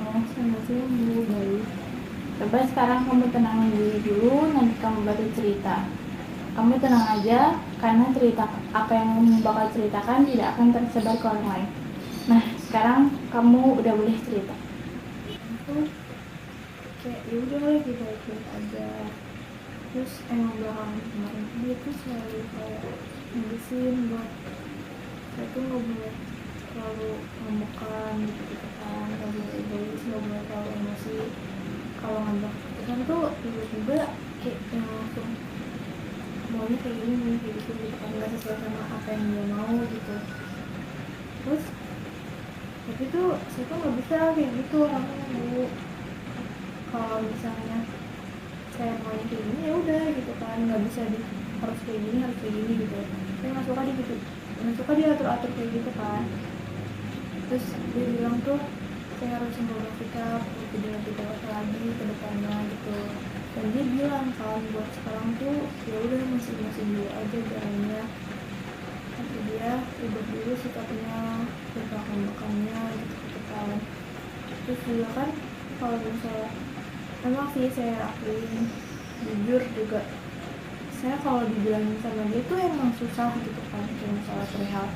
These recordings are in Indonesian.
sama sembuh baik. Coba sekarang kamu tenang dulu, nanti kamu baru cerita. Kamu tenang aja, karena cerita apa yang kamu bakal ceritakan tidak akan tersebar ke orang lain. Nah, sekarang kamu udah boleh cerita. Aku kayak ya udah lagi baik-baik aja. Terus emang belakangan kemarin dia tuh selalu kayak ngebisin buat saya tuh nggak boleh terlalu ngemekan gitu kan, nggak boleh egois, nggak boleh terlalu emosi. Kalau ngambek kan tuh tiba-tiba kayak yang langsung maunya kayak gini, maunya kayak gitu kan, nggak sesuai sama apa yang dia mau gitu. Terus tapi tuh saya tuh nggak bisa kayak gitu orangnya Bu. Kalau misalnya saya mau kayak gini ya udah gitu kan, nggak bisa harus kayak gini gitu. Saya nggak suka dia gitu, nggak suka dia atur kayak gitu kan. Terus dia bilang tuh saya harus merubah sikap, tidak lagi ke depannya gitu. Dan dia bilang kan buat sekarang tuh ya udah masih dulu aja jalannya. Nanti dia ribet dulu sikapnya, lupakan makannya gitu kan. Terus juga kan kalau misalnya memang sih saya akuin, jujur juga saya kalau dibilangin sama dia tuh emang susah gitu kan, kayak misalnya perihal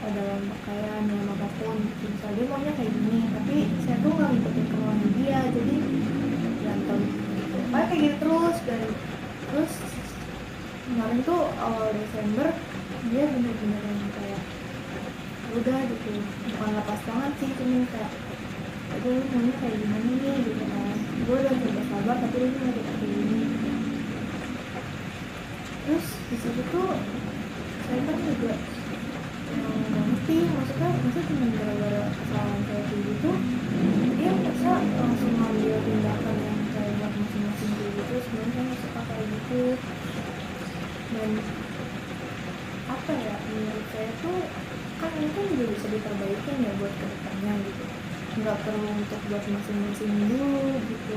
dalam pakaian dalam apapun gitu. Misalnya dia maunya kayak gini tapi saya tuh nggak ngikutin kemauan dia, jadi berantem gitu, kayak gitu terus. Dan terus kemarin tuh awal Desember dia bener-bener yang kayak udah gitu, bukan lepas tangan sih, cuma kayak aduh lu maunya kayak gimana nih gitu kan, gue udah coba sabar tapi lu nggak kayak gini. Terus di situ tuh saya kan juga nggak ngerti, maksudnya cuma gara-gara kesalahan kayak gitu dia masa langsung ngambil tindakan yang kayak buat masing-masing kayak gitu. Sebenarnya saya nggak suka kayak gitu. Dan apa ya, menurut saya tuh kan ini kan juga bisa diperbaikin ya buat kedepannya gitu, nggak perlu untuk buat masing-masing dulu gitu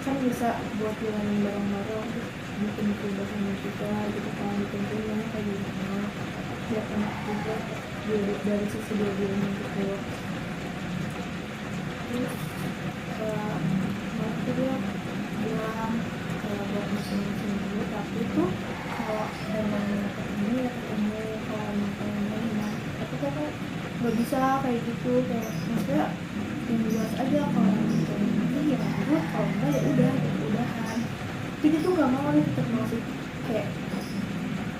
kan, bisa buat jalanin bareng-bareng, terus bikin perubahan juga gitu kan, bikin perubahan kayak gimana biar enak juga dari sisi dua-duanya gitu. Terus waktu dia bilang kalau buat masing-masing dulu, tapi tuh kalau emang ketemu ya ketemu, kalau misalnya emang tapi kan nggak bisa kayak gitu, kayak maksudnya yang jelas aja kalau misalnya nanti ya lanjut, kalau enggak ya udah gitu udahan. Tapi dia tuh nggak mau, dia tetap masih kayak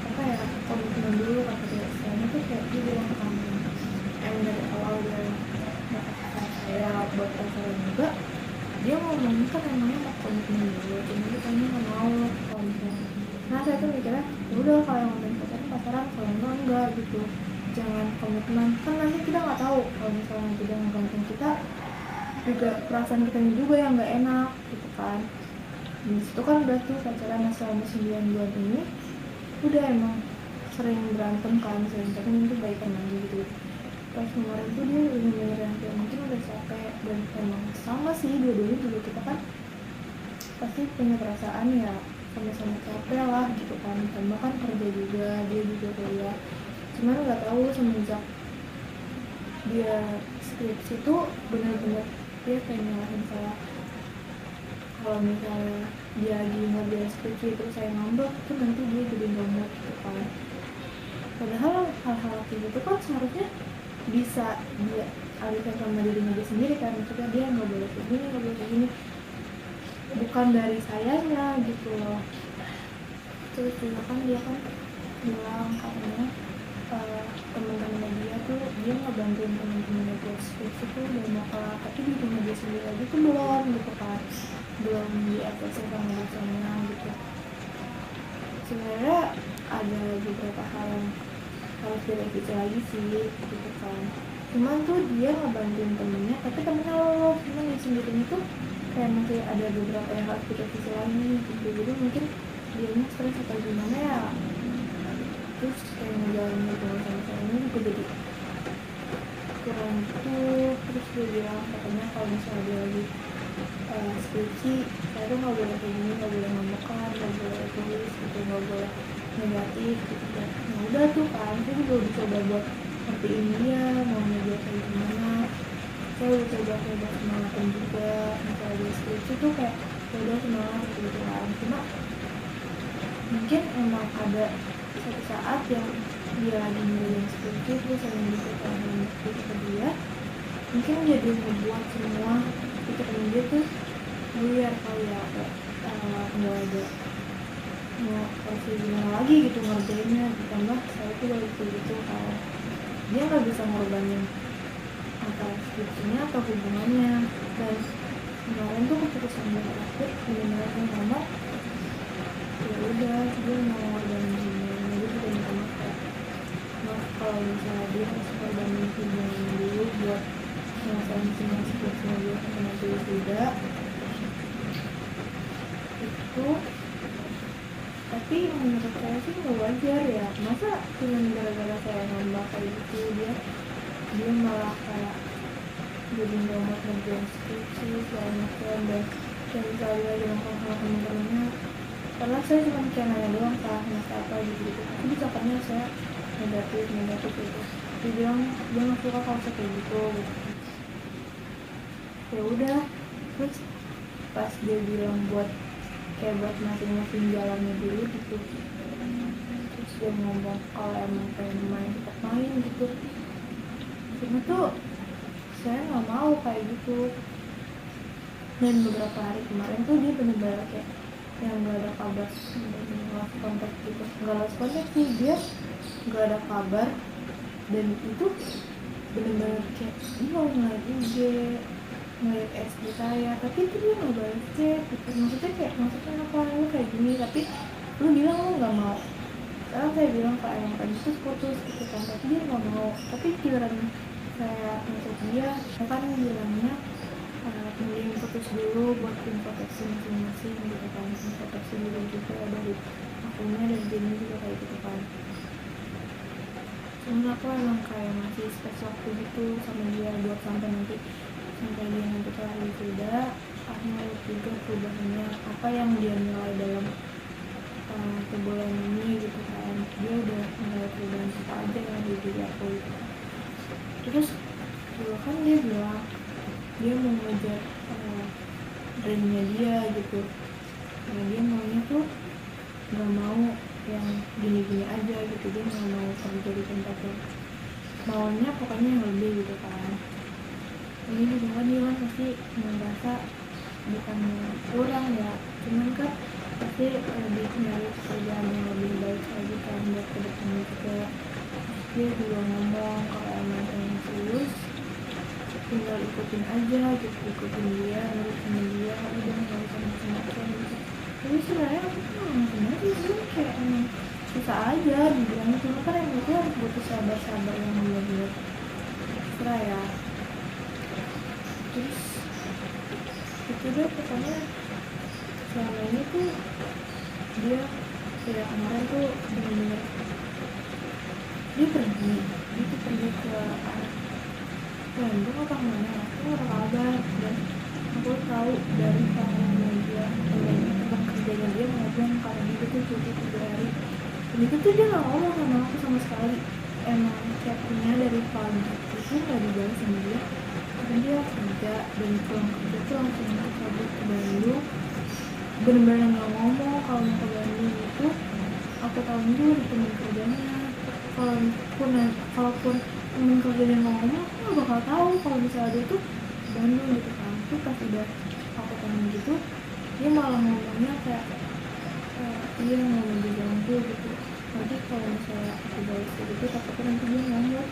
apa ya, komitmen dulu kata dia. Istilahnya tuh kayak dia bilang ke kamu emang dari awal dia nggak kata saya buat pacaran juga, dia ngomongnya kan emangnya mau komitmen dulu, cuma dia kayaknya nggak mau kalau misalnya. Nah saya tuh mikirnya udah kalau yang ngomongin pacaran kalau enggak gitu, jangan komitmen, kan nanti kita nggak tahu kalau misalnya nanti dia ngegantung kita juga, perasaan kita juga yang nggak enak gitu kan. Di situ kan udah tuh pacaran selama 9 bulan ini udah emang sering berantem kan, tapi itu baikan lagi gitu. Pas kemarin tuh dia bener-bener yang kayak mungkin udah capek, dan emang sama sih dua-duanya juga kita kan pasti punya perasaan ya, sama-sama capek lah gitu kan, tambah kan kerja juga, dia juga kuliah. Cuman nggak tahu semenjak dia skripsi tuh bener-bener dia kayak nyalahin saya. Kalau misalnya dia lagi ngerjain skripsi terus saya ngambek tuh nanti dia jadi nggak mood gitu kan. Padahal hal-hal kayak gitu kan seharusnya bisa dia alihkan sama dirinya dia sendiri kan, maksudnya dia nggak boleh kayak gini, nggak boleh kayak gini, bukan dari sayanya gitu loh. Terus juga kan dia kan bilang katanya teman-temannya dia tuh dia ngebantuin teman-temannya buat skripsi tuh udah mau kelar, tapi di rumah dia sendiri aja tuh belum gitu kan, belum di ACC sama dosennya gitu. Sebenarnya ada beberapa hal yang harus direvisi lagi sih gitu kan, cuman tuh dia ngebantuin temennya tapi temennya lolos, cuman yang sendirinya tuh kayak masih ada beberapa yang harus direvisi lagi gitu. Jadi mungkin dianya stres atau gimana ya, terus kayak ngejalanin hubungan sama saya ini juga jadi kurang gitu. Terus dia bilang katanya kalau misalnya dia lagi skripsi saya tuh nggak boleh kayak gini, nggak boleh ngomongkan, nggak boleh tulis gitu, nggak boleh negatif gitu kan. Nah udah tuh kan saya juga udah coba buat ngertiin dia maunya dia kayak gimana, saya udah coba semangatin juga misalnya di skripsi tuh kayak udah semangat gitu kan, cuma mungkin emang ada satu saat yang dia lagi ngerjain skripsi terus saya membutuhkan waktu ke dia, mungkin jadi membuat semua pikiran dia tuh buyar kali ya, kayak nggak ada mau kasih gimana lagi gitu ngerjainnya, ditambah saya tuh dari gitu kalau dia nggak bisa ngorbanin antara skripsinya atau hubungannya. Dan kemarin tuh keputusan dia terakhir benar-benar yang ngomong ya udah dia mau ngorbanin hubungannya, dia juga minta maaf kayak maaf kalau misalnya dia harus ngorbanin hubungan dulu buat ngerasain semua skripsinya dia sampai nanti tidak itu. Tapi menurut saya sih nggak wajar ya, masa cuma gara-gara saya nambah kayak gitu dia malah kayak jadi nggak mau ngerjain skripsi segala macam, dan kayak misalnya dengan sama temen-temennya karena saya cuma kayak nanya doang masa apa gitu tapi misalkannya saya negatif gitu, dia bilang dia nggak suka kalau saya kayak gitu. Ya udah, terus pas dia bilang buat kayak buat masing-masing jalannya dulu gitu, terus dia ngomong kalau emang pengen main tetap main gitu, cuma tuh saya nggak mau kayak gitu. Dan beberapa hari kemarin tuh dia bener-bener kayak yang nggak ada kabar, lost contact gitu, nggak lost contact sih, dia nggak ada kabar, dan itu bener-bener kayak dia mau ngeliat IG, ngeliat SD saya, tapi itu dia nggak balas chat gitu. Maksudnya apa lu kayak gini, tapi lu bilang lu nggak mau. Sekarang saya bilang kalau emang pengen putus gitu kan, tapi dia nggak mau. Tapi giliran saya untuk dia kan bilangnya mending putus dulu buat proteksi masing-masing gitu kan, proteksi dulu juga dari akunya dan dia juga kayak gitu kan. Cuman aku emang kayak masih space waktu gitu sama dia buat sampai dia nanti kelar wisuda, aku mau juga perubahannya apa yang dia nilai dalam sebulan ini gitu kan, dia udah nilai perubahan apa aja yang di diri aku gitu. Terus juga kan dia bilang dia mau ngejar dreamnya dia gitu, nah dia maunya tuh nggak mau yang gini-gini aja gitu, dia nggak mau kerja di tempat yang maunya pokoknya yang lebih gitu kan. Ini juga kan dia kan pasti merasa bukan kurang ya, cuman kan pasti lebih nyari pekerjaan yang lebih baik lagi kan buat kedepannya juga. Dia juga ngomong kalau emang pengen serius tinggal ikutin aja gitu, ikutin dia, nurut sama dia, udah nggak usah macam-macam gitu. Tapi sebenarnya aku tuh sebenarnya sih kayak emang susah aja dibilangnya, cuma kan emang itu harus butuh sabar yang benar-benar ekstra ya. Terus itu deh pokoknya selama ini tuh dia kayak kemarin tuh benar-benar dia pergi ke Bandung apa kemana, aku nggak ada kabar, dan aku tahu dari tangan dia tempat kerjanya dia ngomong kalau dia tuh cuti 3 hari, dan itu tuh dia nggak ngomong sama aku sama sekali. Emang chatnya dari pagi itu nggak dibalas sama dia, dan dia kerja dan pulang kerja tuh langsung cabut ke Bandung, bener-bener nggak ngomong kalau mau ke Bandung itu. Aku tahu dulu di teman kerjanya, kalaupun temen kerjanya ngomong, aku nggak bakal tahu kalau misalnya dia tuh di Bandung gitu kan. Tuh pas udah aku tanya gitu, dia malah ngomongnya kayak iya mau diganggu gitu, nanti kalau misalnya aku balik gitu takutnya nanti dia ngomong.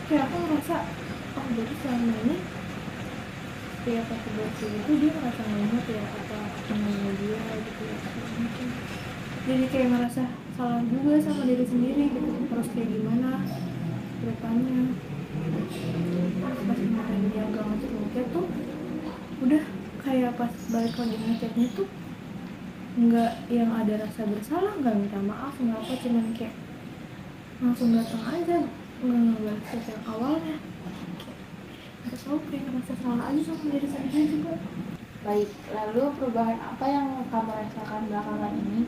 Kayak aku ngerasa jadi selama ini setiap aku balik gitu dia ngerasa ngomong ya apa ngomong dia gitu ya, mungkin jadi kayak ngerasa salah juga sama diri sendiri gitu, harus kayak gimana ke depannya. Pas kemarin dia gak ngechat tuh udah kayak pas balik lagi ngechatnya tuh nggak yang ada rasa bersalah, nggak minta maaf, nggak apa, cuman kayak langsung datang aja, nggak ngebalas chat yang awalnya. Nggak tahu, kayak ngerasa salah aja sama diri sendiri juga. Baik, lalu perubahan apa yang kamu rasakan belakangan ini?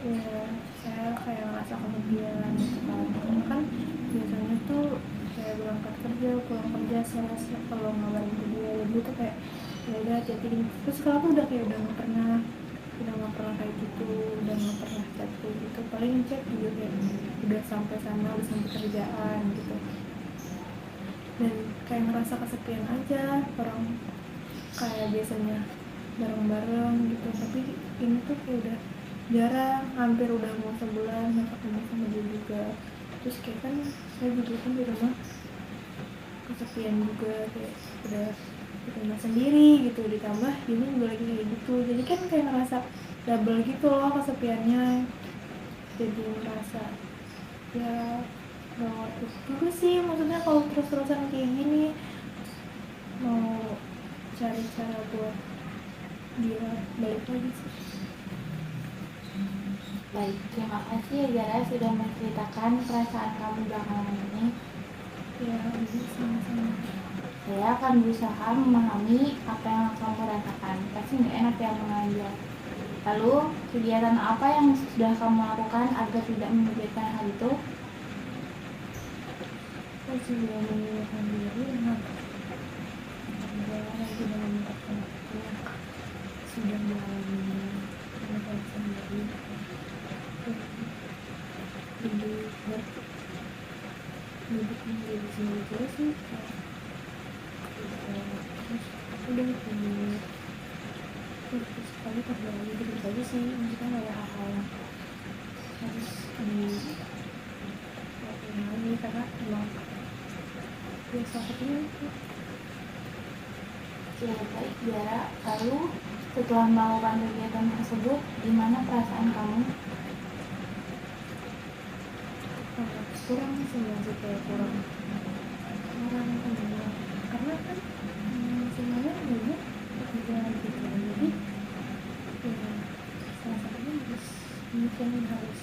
Ya saya kayak ngerasa kebahagiaan gitu kan biasanya tuh kayak berangkat kerja, pulang kerja, saya kalau ngabarin ke dia ya dia tuh kayak ya udah hati-hati gini. Terus sekarang tuh udah kayak udah nggak pernah kayak gitu, udah nggak pernah chat kayak gitu, paling chat juga kayak udah sampai sana, udah sampai kerjaan gitu. Dan kayak ngerasa kesepian aja, orang kayak biasanya bareng-bareng gitu, tapi ini tuh kayak udah jarang, hampir udah mau sebulan nggak ketemu sama dia juga. Terus kayak kan saya juga kan di rumah kesepian juga, kayak udah di rumah sendiri gitu, ditambah ini juga lagi kayak gitu, jadi kan kayak ngerasa double gitu loh kesepiannya. Jadi ngerasa ya gak worth it juga sih, maksudnya kalau terus-terusan kayak gini, mau cari cara buat dia balik lagi sih. Baik, terima kasih ya Zara sudah menceritakan perasaan kamu belakangan ini. Ya ini sama-sama. Saya akan berusaha memahami apa yang kamu rasakan. Pasti nggak enak ya mengajar. Lalu, kegiatan apa yang sudah kamu lakukan agar tidak memikirkan hal itu? Saya sudah menyiapkan diri dengan ada lagi dalam waktu sudah mengalami pengetahuan sendiri, hidup menjadi sendiri juga sih. Terus udah terus sekali kerja lagi gitu aja sih, maksudnya nggak ada hal-hal yang harus dilakuin lagi karena emang biasa ketemu itu. Ya, baik Zara. Lalu, setelah melakukan kegiatan tersebut, gimana perasaan kamu? Kurang sih, masih kayak kurang temennya, karena kan semuanya banyak pekerjaan gitu, jadi ya salah satunya mungkin harus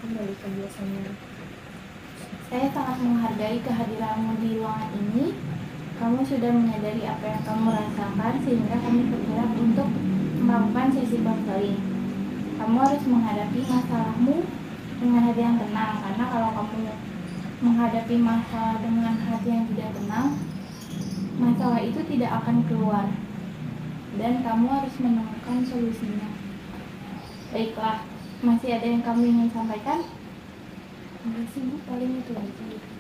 kembali ke biasanya. Saya sangat menghargai kehadiranmu di ruangan ini. Kamu sudah menyadari apa yang kamu rasakan sehingga kami bergerak untuk melakukan sesi konseling. Kamu harus menghadapi masalahmu dengan hati yang tenang, karena kalau kamu menghadapi masalah dengan hati yang tidak tenang, masalah itu tidak akan keluar dan kamu harus menemukan solusinya. Baiklah, masih ada yang kamu ingin sampaikan? Enggak sih Bu, paling itu aja.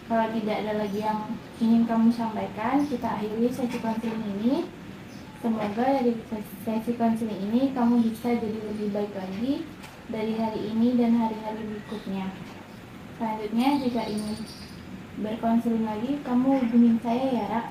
Kalau tidak ada lagi yang ingin kamu sampaikan, kita akhiri sesi konseling ini. Semoga dari sesi konseling ini kamu bisa jadi lebih baik lagi dari hari ini dan hari-hari berikutnya. Selanjutnya, jika ingin berkonseling lagi, kamu hubungin saya ya, Ra.